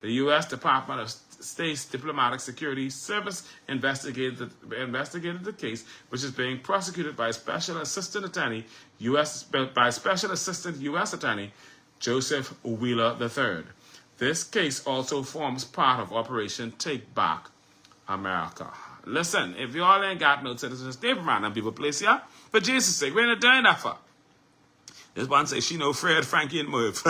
The U.S. Department of State's Diplomatic Security Service investigated the case, which is being prosecuted by Special Assistant U.S. Attorney Joseph Wheeler III. This case also forms part of Operation Take Back America. Listen, if y'all ain't got no citizens, stay from around them people, please, yeah? For Jesus' sake, we ain't doing that for. This one say she know Fred, Frankie, and Merv.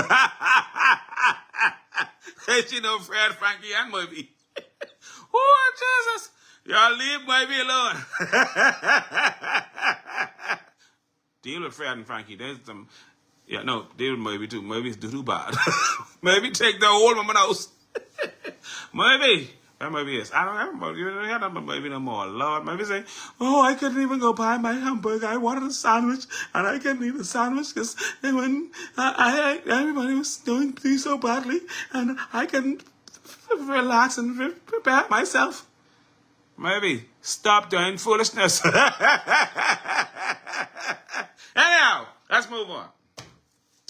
She know Fred, Frankie, and Murphy. Oh, Jesus. Y'all leave Murphy alone. Deal with Fred and Frankie. There's some... Yeah, no, deal with Murphy too. Murphy's too bad. Maybe take the old woman house. Murphy. That Murphy is. I don't have Murphy no more. Lord, Murphy say, oh, I couldn't even go buy my hamburger. I wanted a sandwich, and I couldn't eat a sandwich because when everybody was doing things so badly, and I couldn't relax and prepare myself. Murphy, stop doing foolishness. Anyhow, let's move on.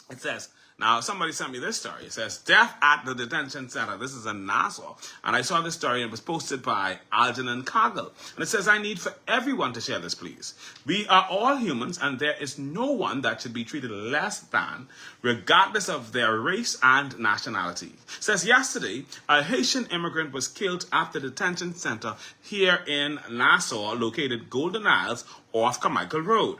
It says, now, somebody sent me this story. It says, death at the detention center. This is in Nassau. And I saw this story and it was posted by Algernon Cargill. And it says, I need for everyone to share this, please. We are all humans and there is no one that should be treated less than, regardless of their race and nationality. It says, yesterday, a Haitian immigrant was killed at the detention center here in Nassau, located Golden Isles off Carmichael Road.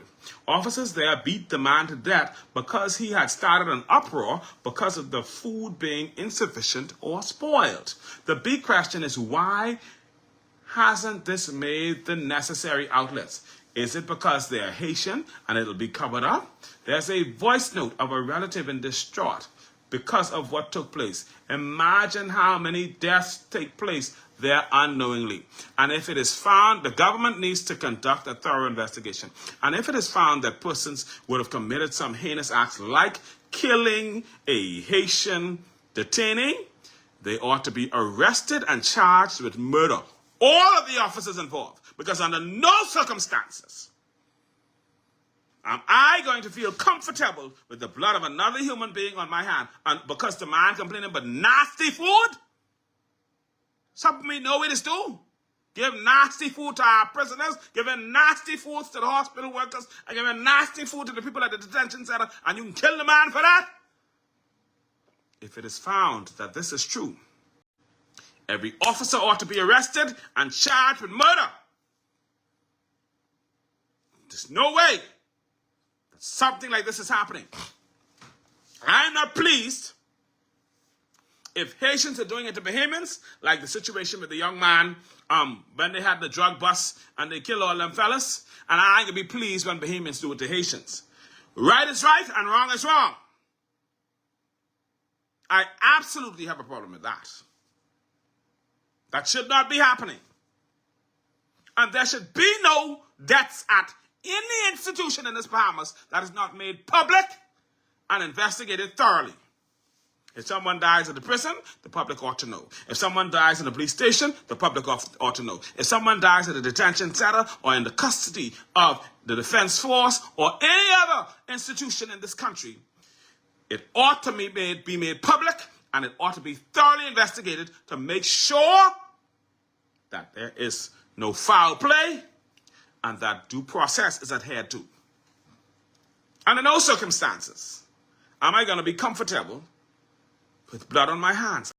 Officers there beat the man to death because he had started an uproar because of the food being insufficient or spoiled. The big question is, why hasn't this made the necessary outlets? Is it because they're Haitian and it'll be covered up? There's a voice note of a relative in distraught because of what took place. Imagine how many deaths take place there unknowingly. And if it is found, the government needs to conduct a thorough investigation. And if it is found that persons would have committed some heinous acts like killing a Haitian detainee, they ought to be arrested and charged with murder. All of the officers involved. Because under no circumstances am I going to feel comfortable with the blood of another human being on my hand. And because the man complaining about nasty food? Something we know it is do. Give nasty food to our prisoners, giving nasty food to the hospital workers, and giving nasty food to the people at the detention center, and you can kill the man for that? If it is found that this is true, every officer ought to be arrested and charged with murder. There's no way that something like this is happening. I'm not pleased if Haitians are doing it to Bahamians, like the situation with the young man when they had the drug bust and they killed all them fellas, and I ain't gonna be pleased when Bahamians do it to Haitians. Right is right and wrong is wrong. I absolutely have a problem with that. That should not be happening. And there should be no deaths at any institution in this Bahamas that is not made public and investigated thoroughly. If someone dies in the prison, the public ought to know. If someone dies in the police station, the public ought to know. If someone dies at the detention center or in the custody of the defense force or any other institution in this country, it ought to be made public and it ought to be thoroughly investigated to make sure that there is no foul play and that due process is adhered to. Under no circumstances am I going to be comfortable with blood on my hands.